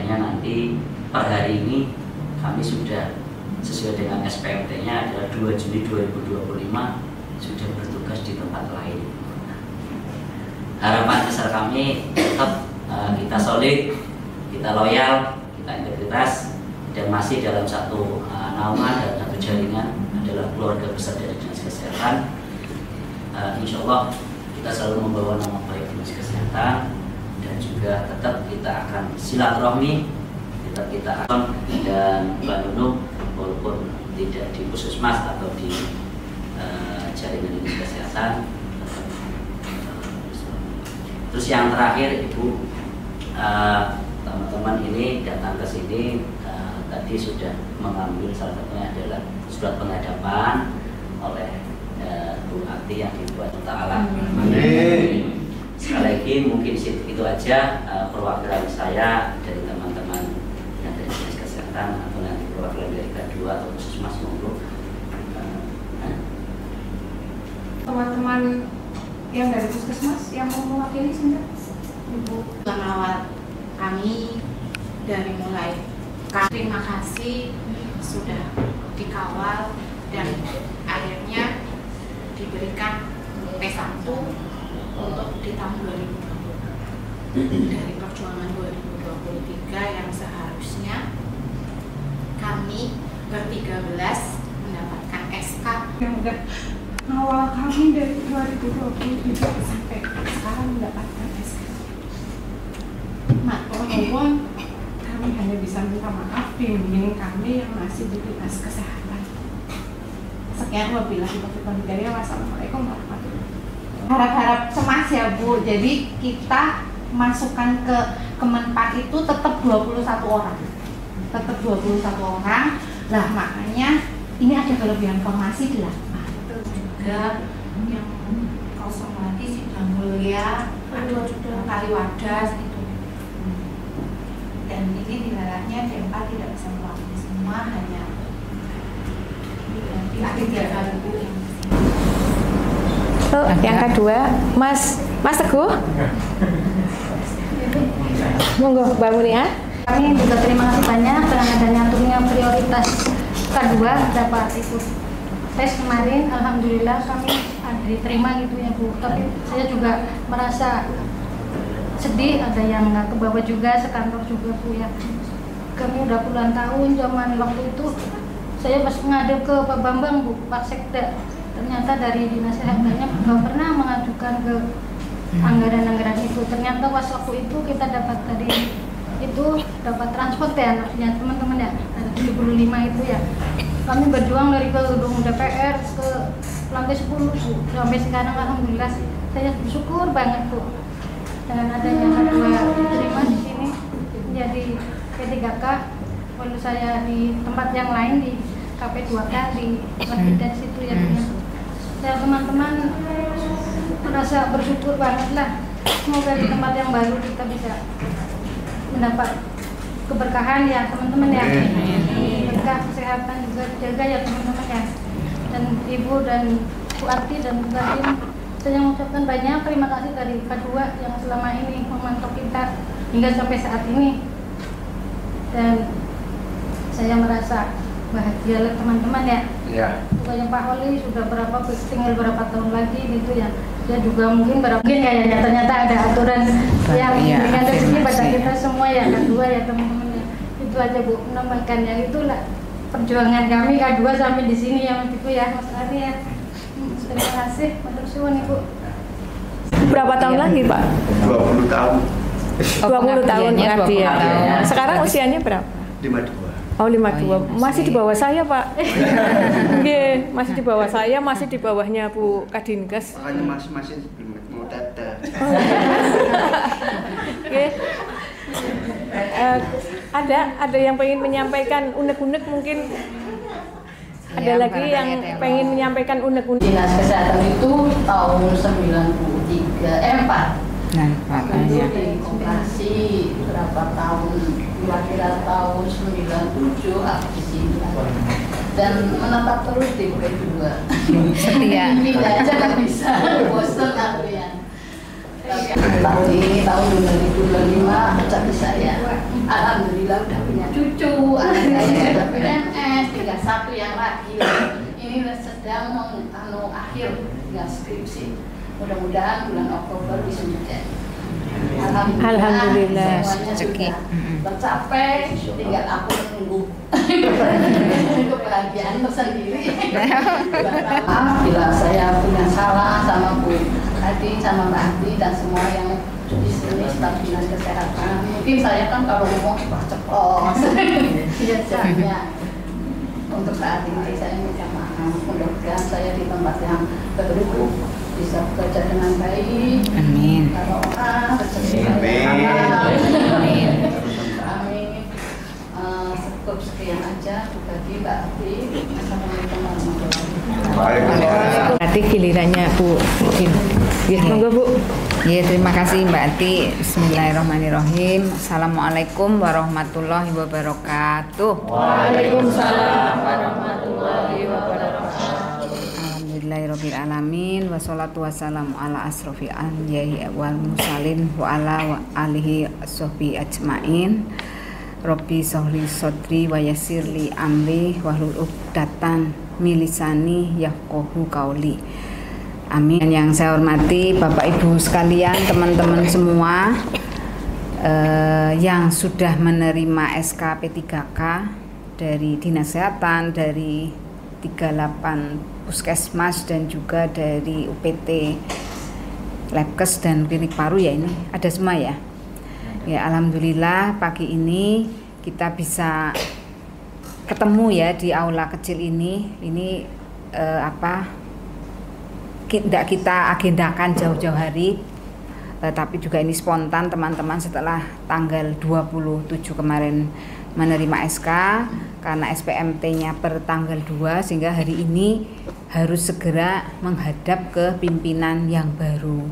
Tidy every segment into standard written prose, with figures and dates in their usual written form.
Makanya nanti per hari ini kami sudah sesuai dengan SPMT-nya adalah 2 Juni 2025 sudah bertugas di tempat lain. Harapan besar kami tetap kita solid, kita loyal, kita integritas, dan masih dalam satu naungan dan satu jaringan adalah keluarga besar dari Dinas Kesehatan. Insya Allah kita selalu membawa nama baik Dinas Kesehatan, dan juga tetap kita akan silaturahmi, tetap kita akan dan Mbak Nunung walaupun tidak di puskesmas atau di jaringan Dinas Kesehatan. Terus yang terakhir Ibu, teman-teman ini datang ke sini tadi sudah mengambil, salah satunya adalah surat penghadapan oleh Bu Ati yang dibuat Ta'ala. Sekali lagi mungkin itu aja perwakilan saya dari teman-teman yang dari Dinas Kesehatan atau nanti perwakilan dari K2 atau Puskesmas monggo. Teman-teman yang dari Puskesmas yang mau mewakili sebentar, Ibu. Mengawal kami dari mulai terima kasih sudah dikawal dan akhirnya diberikan P1 untuk di tahun 2020 dari perjuangan 2023 yang seharusnya kami ber-13 mendapatkan SK Yang udah ngawal kami dari 2020 sampai sekarang mendapatkan SK. Walaupun kami hanya bisa minta maaf bimbing kami yang masih di Dinas Kesehatan. Sekian, wabillahi taufiq wal hidayah. Wassalamualaikum warahmatullahi wabarakatuh. Harap-harap cemas ya Bu. Jadi kita masukkan ke Kemenpan itu tetap 21 orang. Tetap 21 orang. Lah makanya ini ada kelebihan formasi 8. juga yang kosong lagi Sidang Mulia Kaliwadas itu. Dan ini dilarangnya D4 tidak bisa mewakili semua, hanya di akhir kali Bu. Yang kedua, Mas Teguh. Monggo Mbak Mulia. Kami juga terima kasih banyak dengan adanya turunnya prioritas K2 dapat ikut tes kemarin. Alhamdulillah kami diterima gitu ya Bu. Tapi saya juga merasa sedih, ada yang nggak kebawa juga, sekantor juga Bu ya. Kami udah puluhan tahun, zaman waktu itu saya pas ngadep ke Pak Bambang Bu, Pak Sekda. Ternyata dari Dinas Kesehatannya nggak pernah mengajukan ke anggaran-anggaran itu. Ternyata pas waktu itu kita dapat tadi itu dapat transport ya anaknya teman-teman ya, ada 75 itu ya. Kami berjuang dari ke gedung DPR ke lantai 10 Bu. Sampai sekarang alhamdulillah saya bersyukur banget Bu dengan adanya kedua diterima di sini menjadi P3K. Lalu saya di tempat yang lain di KP2K di Lapidan situ ya. Dan teman-teman merasa bersyukur banget lah. Semoga di tempat yang baru kita bisa mendapat keberkahan ya teman-teman ya. Berkah kesehatan juga dijaga ya teman-teman ya. Dan Ibu dan Bu Arti dan Bu Gadin, saya mengucapkan banyak terima kasih dari K2 yang selama ini memantau kita hingga sampai saat ini. Dan saya merasa bahagia lah teman-teman ya. Iya. Bukannya Pak Oli sudah tinggal berapa tahun lagi gitu ya. Dia juga mungkin kayaknya ternyata ada aturan yang memberikan rezeki pada kita semua ya K2 ya teman-teman ya. Itu aja Bu menambahkan ya, itulah perjuangan kami K2 sampai di sini ya Mas Ibu ya, Mas Ari ya. Terima kasih, matur suwun Ibu. Berapa tahun lagi Pak? 20 tahun. 20 tahun pengabdian. Sekarang usianya berapa? 52. Oh 52, masih di bawah saya Pak. Nggih, masih di bawah saya, masih di bawahnya Bu Kadinkes. Makanya masih mau teteh. Oke. Ada yang pengen menyampaikan unek-unek mungkin. Ada lagi yang pengen menyampaikan unek-unek. Dinas Kesehatan itu tahun 4. Itu dikoperasi berapa tahun, kira-kira tahun 97 di sini. Dan menetap terus di P2. Setia. Pindah aja nggak bisa, bosan aku ya. Tahun ini tahun 2025 jadi saya alhamdulillah udah punya cucu, anak saya udah PNS, tinggal satu yang lagi. Ini sedang akhir tinggal skripsi. Mudah-mudahan bulan Oktober bisa menjadi. Alhamdulillah. Semuanya sudah tercapai, tinggal aku menunggu kebahagiaan tersendiri. Maaf bila saya punya salah sama Bu Adi, sama Mbak Adi dan semua yang di sini staf dinas kesehatan. Mungkin saya kan kalau ngomong ceplos. Biasanya untuk saat ini saya minta maaf. Mudah-mudahan saya di tempat yang baru bisa bekerja dengan baik. Amin. Kalau orang Amin. Amin. Cukup sekian aja bagi Mbak Ati. Assalamualaikum warahmatullahi wabarakatuh. Berarti gilirannya Bu Udin. Ya, monggo Bu. Ya, terima kasih Mbak Ati. Bismillahirrahmanirrahim. Assalamualaikum warahmatullahi wabarakatuh. Waalaikumsalam warahmatullahi wabarakatuh. Alhamdulillahirabbil alamin wassalatu wassalamu ala asrofil anbiya'i wal mursalin wa ala alihi washabihi ajmain. Rabbi sholli sodri wa yassirli amri wahlul 'uqdatam min lisani yafqahu qauli. Amin. Yang saya hormati Bapak Ibu sekalian, teman-teman semua yang sudah menerima SK P3K dari Dinas Kesehatan, dari 38 Puskesmas dan juga dari UPT Labkes dan Klinik Paru ya, ini ada semua ya. Ya, alhamdulillah pagi ini kita bisa ketemu ya di aula kecil ini. Ini tidak kita agendakan jauh-jauh hari, tapi juga ini spontan teman-teman setelah tanggal 27 kemarin menerima SK karena SPMT-nya per tanggal 2, sehingga hari ini harus segera menghadap ke pimpinan yang baru.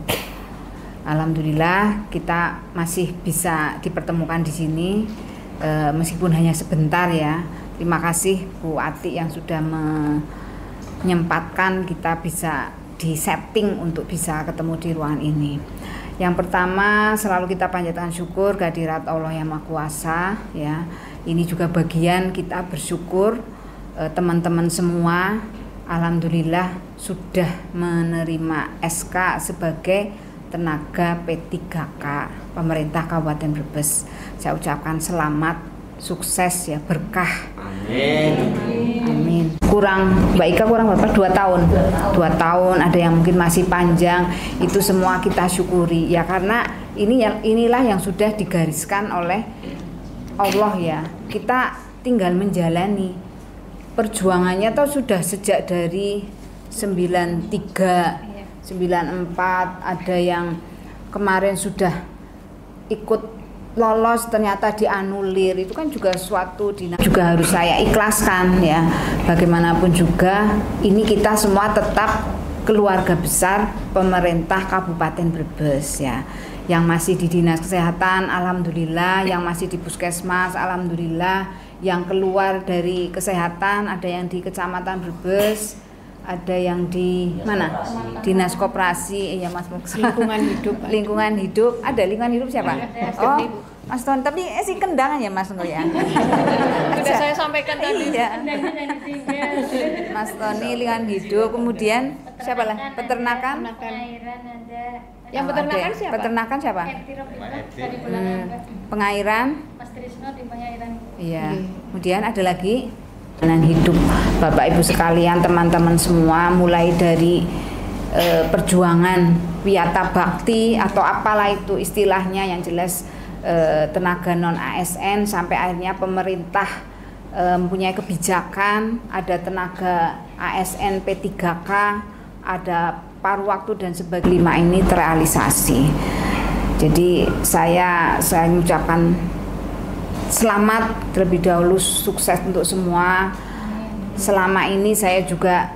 Alhamdulillah kita masih bisa dipertemukan di sini meskipun hanya sebentar ya. Terima kasih Bu Ati yang sudah menyempatkan kita bisa di setting untuk bisa ketemu di ruangan ini. Yang pertama, selalu kita panjatkan syukur kehadirat Allah yang Maha Kuasa ya. Ini juga bagian kita bersyukur teman-teman semua alhamdulillah sudah menerima SK sebagai tenaga P3K pemerintah Kabupaten Brebes. Saya ucapkan selamat, sukses ya, berkah. Amin. Amin. Mbak Ika kurang berapa? 2 tahun. 2 tahun, ada yang mungkin masih panjang. Itu semua kita syukuri ya, karena inilah yang sudah digariskan oleh Allah ya. Kita tinggal menjalani. Perjuangannya tuh sudah sejak dari 93, 94, ada yang kemarin sudah ikut lolos ternyata dianulir. Itu kan juga suatu juga harus saya ikhlaskan ya. Bagaimanapun juga ini kita semua tetap keluarga besar pemerintah Kabupaten Brebes ya. Yang masih di Dinas Kesehatan alhamdulillah, yang masih di Puskesmas alhamdulillah, yang keluar dari kesehatan ada yang di Kecamatan Brebes, ada yang di mana? Dinas Koperasi, ya Mas lingkungan hidup. Ada lingkungan hidup siapa? Oh, Mas Ton. Tapi si kendangan ya Mas Nur ya. Sudah saya sampaikan tadi. Iya. Mas Tony lingkungan hidup, kemudian siapa lah? Peternakan. Yang peternakan siapa? Peternakan siapa? Pengairan. Mas Trisno di pengairan. Iya. Kemudian ada lagi hidup. Bapak Ibu sekalian, teman-teman semua, mulai dari perjuangan wiyata bakti atau apalah itu istilahnya, yang jelas tenaga non ASN, sampai akhirnya pemerintah mempunyai kebijakan, ada tenaga ASN P3K, ada paruh waktu dan sebagainya, 5 ini terrealisasi. Jadi saya mengucapkan selamat terlebih dahulu, sukses untuk semua. Selama ini saya juga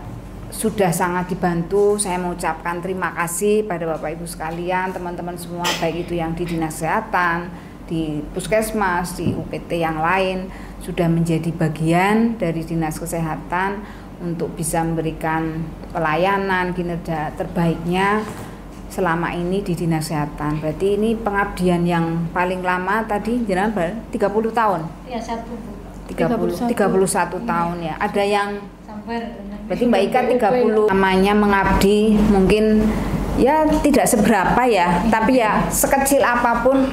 sudah sangat dibantu. Saya mengucapkan terima kasih pada Bapak Ibu sekalian, teman-teman semua, baik itu yang di Dinas Kesehatan, di Puskesmas, di UPT yang lain, sudah menjadi bagian dari Dinas Kesehatan untuk bisa memberikan pelayanan kinerja terbaiknya selama ini di Dinas Kesehatan. Berarti ini pengabdian yang paling lama tadi jenengan 30 tahun. Ya, 1 Bu. 31 tahun ya. Ada yang Sampai berarti Mbak Ika 30 namanya mengabdi mungkin ya tidak seberapa ya, tapi ya sekecil apapun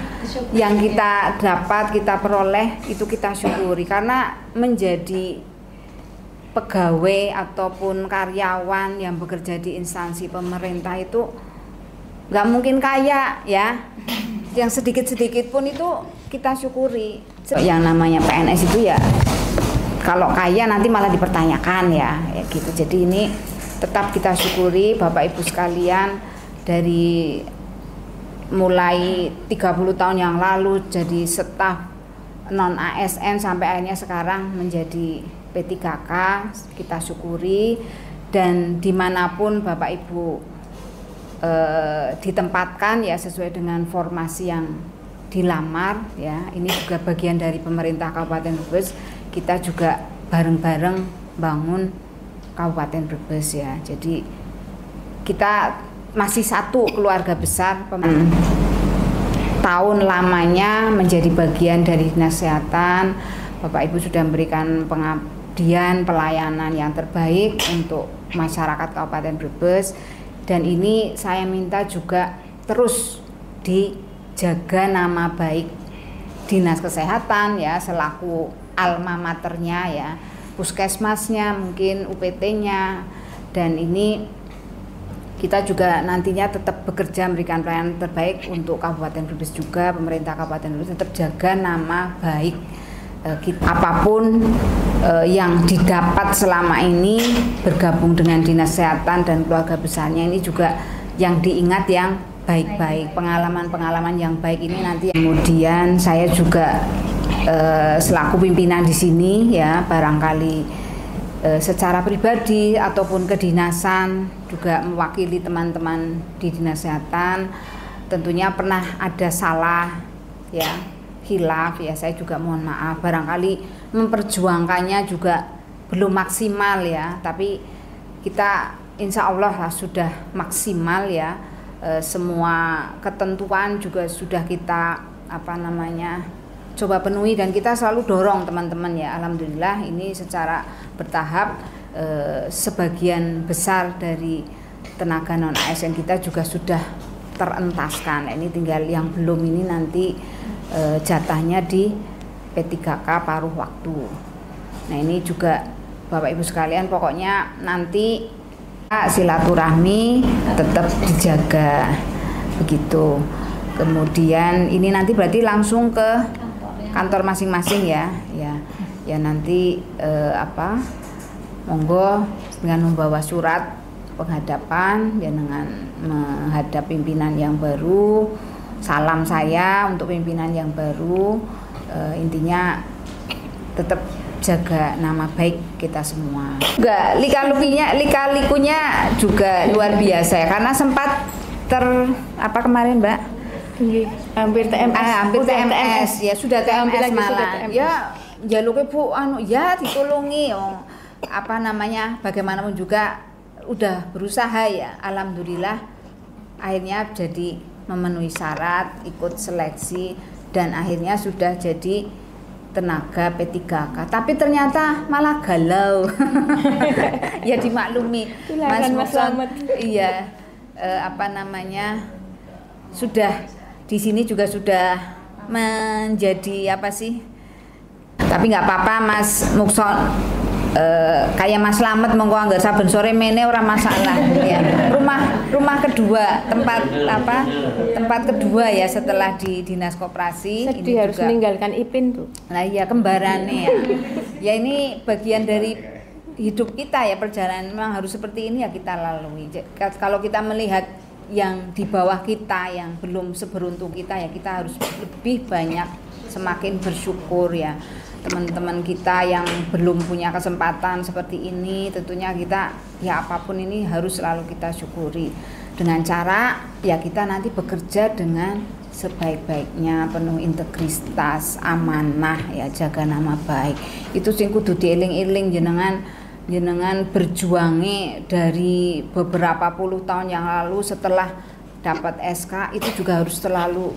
yang kita dapat, kita peroleh itu kita syukuri, karena menjadi pegawai ataupun karyawan yang bekerja di instansi pemerintah itu nggak mungkin kaya ya, yang sedikit-sedikit pun itu kita syukuri. Yang namanya PNS itu ya kalau kaya nanti malah dipertanyakan ya gitu. Jadi ini tetap kita syukuri Bapak Ibu sekalian, dari mulai 30 tahun yang lalu jadi staf non ASN sampai akhirnya sekarang menjadi P3K, kita syukuri. Dan dimanapun Bapak Ibu ditempatkan ya sesuai dengan formasi yang dilamar ya, ini juga bagian dari pemerintah Kabupaten Brebes. Kita juga bareng-bareng bangun Kabupaten Brebes ya. Jadi kita masih satu keluarga besar. Tahun lamanya menjadi bagian dari Dinas Kesehatan, Bapak Ibu sudah memberikan pengabdian, pelayanan yang terbaik untuk masyarakat Kabupaten Brebes. Dan ini saya minta juga terus dijaga nama baik Dinas Kesehatan ya, selaku alma maternya ya, puskesmasnya, mungkin UPT-nya. Dan ini kita juga nantinya tetap bekerja memberikan pelayanan terbaik untuk Kabupaten Brebes juga. Pemerintah Kabupaten Brebes tetap jaga nama baik apapun yang didapat selama ini bergabung dengan Dinas Kesehatan dan keluarga besarnya, ini juga yang diingat yang baik-baik, pengalaman-pengalaman yang baik ini nanti. Kemudian saya juga selaku pimpinan di sini ya, barangkali secara pribadi ataupun kedinasan juga mewakili teman-teman di Dinas Kesehatan, tentunya pernah ada salah ya, khilaf ya, saya juga mohon maaf, barangkali memperjuangkannya juga belum maksimal ya, tapi kita insya Allah lah sudah maksimal ya. Semua ketentuan juga sudah kita coba penuhi, dan kita selalu dorong teman-teman ya. Alhamdulillah ini secara bertahap sebagian besar dari tenaga non ASN kita juga sudah terentaskan. Ini tinggal yang belum ini nanti jatahnya di P3K paruh waktu. Nah ini juga Bapak Ibu sekalian, pokoknya nanti silaturahmi tetap dijaga begitu. Kemudian ini nanti berarti langsung ke kantor masing-masing ya, ya nanti monggo dengan membawa surat penghadapan ya, dengan menghadap pimpinan yang baru. Salam saya untuk pimpinan yang baru, intinya tetap jaga nama baik kita semua. Juga lika-likunya juga luar biasa ya, karena sempat kemarin Mbak? Hampir TMS. Hampir TMS ya, sudah TMS malah. Ya jaluknya Bu ya ditolongi. Bagaimanapun juga udah berusaha ya. Alhamdulillah akhirnya jadi memenuhi syarat, ikut seleksi, dan akhirnya sudah jadi tenaga P3K. Tapi ternyata malah galau. Ya dimaklumi Mas Selamat. Iya, sudah di sini juga sudah menjadi tapi nggak apa-apa Mas Mukson, kayak Mas Slamet monggo anggar saben sore mene ora masalah ya. Rumah kedua, tempat kedua ya setelah di Dinas Koperasi. Sedih ini harus juga meninggalkan Ipin tuh. Nah iya, kembarannya ya. Ya ini bagian dari hidup kita ya, perjalanan memang harus seperti ini ya kita lalui. Kalau kita melihat yang di bawah kita yang belum seberuntung kita ya, kita harus lebih banyak semakin bersyukur ya. Teman-teman kita yang belum punya kesempatan seperti ini, tentunya kita ya apapun ini harus selalu kita syukuri dengan cara ya kita nanti bekerja dengan sebaik-baiknya, penuh integritas, amanah ya, jaga nama baik. Itu sing kudu dieling-eling jenengan berjuangi dari beberapa puluh tahun yang lalu setelah dapat SK itu juga harus selalu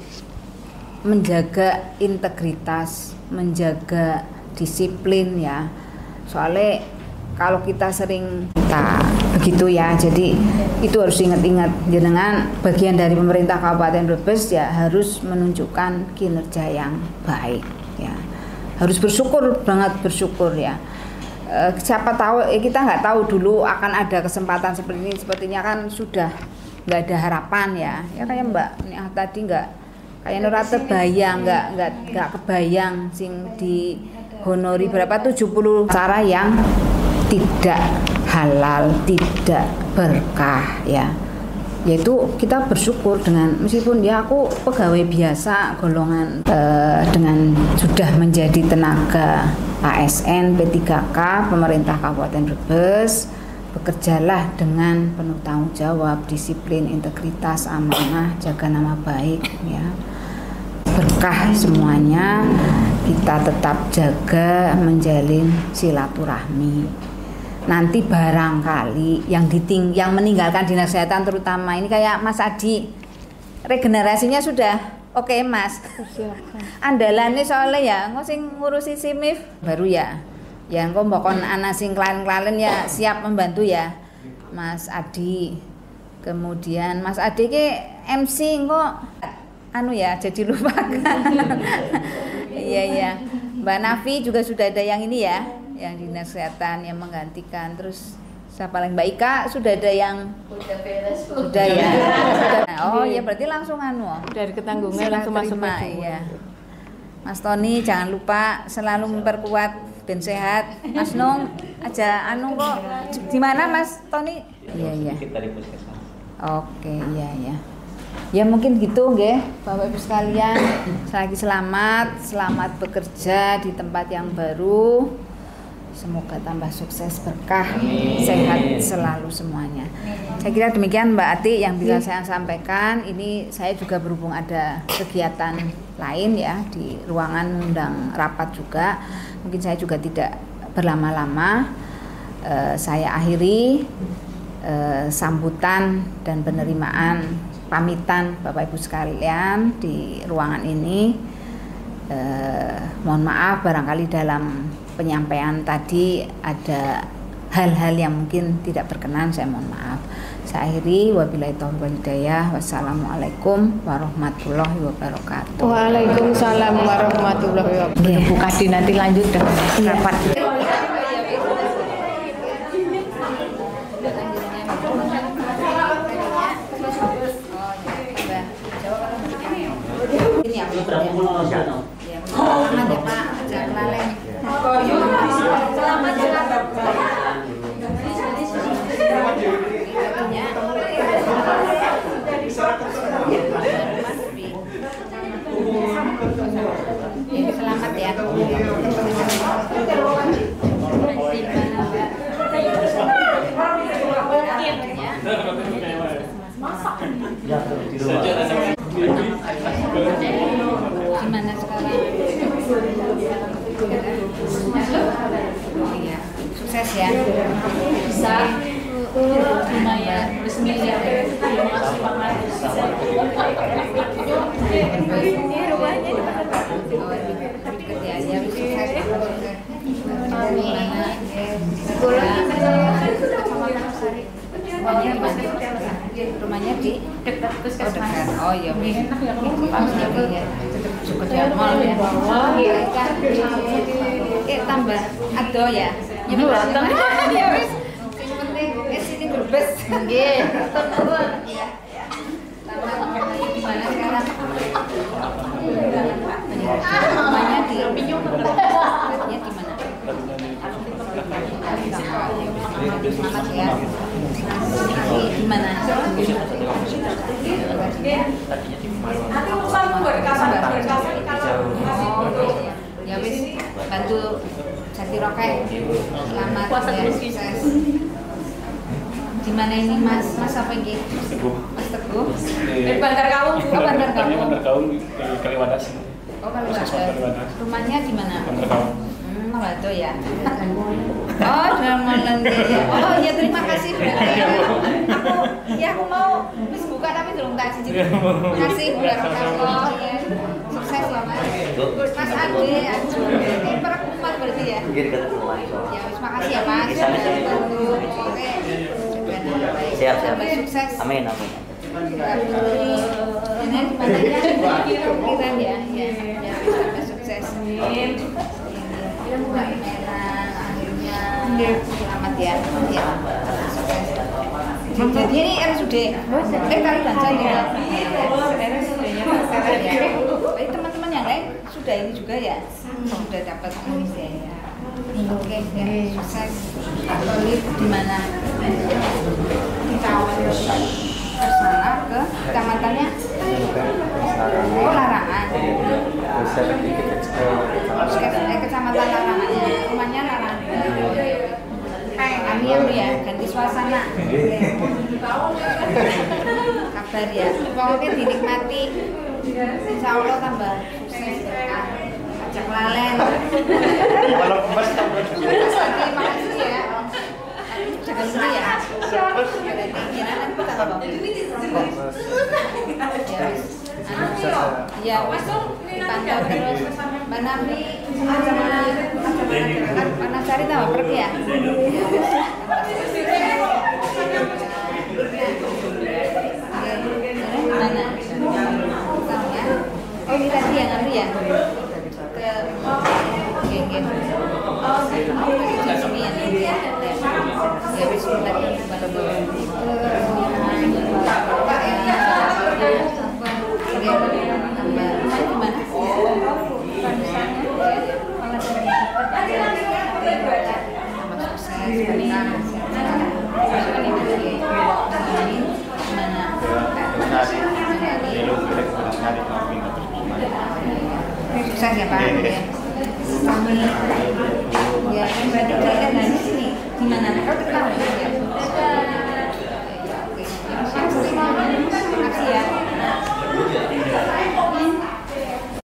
menjaga integritas, menjaga disiplin ya. Soalnya kalau kita sering begitu ya, jadi itu harus ingat-ingat jenengan bagian dari pemerintah Kabupaten Brebes ya harus menunjukkan kinerja yang baik ya. Harus bersyukur, banget bersyukur ya. Siapa tahu kita nggak tahu dulu akan ada kesempatan seperti ini, sepertinya kan sudah nggak ada harapan ya. Ya kayak Mbak tadi nggak kayak Nora terbayang, nggak kebayang sing di honori berapa 70 cara yang tidak halal, tidak berkah ya. Yaitu kita bersyukur dengan meskipun ya aku pegawai biasa golongan dengan sudah menjadi tenaga ASN P3K pemerintah Kabupaten Brebes, bekerjalah dengan penuh tanggung jawab, disiplin, integritas, amanah, jaga nama baik ya. Berkah semuanya, kita tetap jaga menjalin silaturahmi. Nanti barangkali yang meninggalkan dinas kesehatan terutama ini kayak Mas Adi, regenerasinya sudah oke Mas. Andalannya soalnya ya engko sing ngurusi SIMIF baru ya. Ya engko mbokon ana sing klien-klien ya siap membantu ya Mas Adi. Kemudian Mas Adi ki MC engko ya jadi lupakan. Iya. Mbak Nafi juga sudah ada yang ini ya, yang dinas kesehatan yang menggantikan. Terus siapa lagi? Mbak Ika sudah ada yang sudah ya. Oh ya berarti langsung dari ketanggungan langsung masuk ya. Mas Tony jangan lupa selalu memperkuat ben sehat. Mas Nung aja kok di mana Mas Tony? Iya. Oke, iya. Ya mungkin gitu nggih Bapak Ibu sekalian. Lagi selamat bekerja di tempat yang baru. Semoga tambah sukses, berkah, sehat selalu semuanya. Saya kira demikian Mbak Ati yang bisa saya sampaikan. Ini saya juga berhubung ada kegiatan lain ya di ruangan undang rapat juga. Mungkin saya juga tidak berlama-lama. Saya akhiri sambutan dan penerimaan pamitan Bapak Ibu sekalian di ruangan ini. Mohon maaf barangkali dalam penyampaian tadi ada hal-hal yang mungkin tidak berkenan, saya mohon maaf. Saya akhiri, wabillahi taufiq wal hidayah. Wassalamualaikum warahmatullahi wabarakatuh. Waalaikumsalam warahmatullahi wabarakatuh. Bu Kadi nanti lanjut dengan rapat. Ini ya, ada Pak, jangan lalai. Selamat ya. Gimana sekarang? Sukses ya. Bisa lumayan resmi ya. Terima kasih banget. Ini rumahnya di mana Pak? Dekat ya, ya sukses. Rumahnya di dekat puskesmas. Oh iya, enak ya kalau cukup ya mall ya. Tambah ado ya. Ya wis. Sing penting sini Brebes. Nggih. Gimana sekarang? Rumahnya di Rumahnya di mana? Semangat ya. Di mana? Ya wis bantu Jati Roket. Selamat ya, sukses. Di mana ini Mas? Mas apa ini? Mas Teguh. Bandar Kaung. Oh, Bandar Kaung. Bandar Kaung di Kaliwadas. Oh, Kaliwadas. Rumahnya di mana? Bandar Kaung. membantu ya. Oh, Darmawan ya. Oh iya, terima kasih. Aku mau wis buka tapi belum tak izin. Terima kasih warahmatullahi wabarakatuh. Sukses ya Mas. Mas Ade, ini perkumpulan berarti ya. Ya, terima kasih ya Mas. Oke. Siap. Sukses. Amin. Ini gimana ya? Pikiran ya. Ya, sampai sukses. Amin. Buka merah akhirnya. Selamat ya. Ya. Sukses. Jadi ini RSUD. Kali Banjar ya. Baik teman-teman yang lain sudah ini juga ya. Sudah dapat ini ya. Oke, ya, sukses. Kali di mana? Kita kesana ke kecamatannya Larangan. Kecamatan Larangannya, rumahnya Larangan. Kami ya ganti suasana. Kabar ya, pokoknya dinikmati. Insya Allah tambah sukses ya. Ajak lalen. Kalau Mas tambah Terima kasih ya. Jangan lupa ya. Ya, masuk dipantau terus. Mbak Nafi, mana cari tahu pergi ya? Mana? Tahu ya? Oh ini tadi yang ngambil ya? Ke geng-geng. Di sini ya? Ya bismillah. Sukses ya Pak. Kami ya dari sini gimana? Kalau kita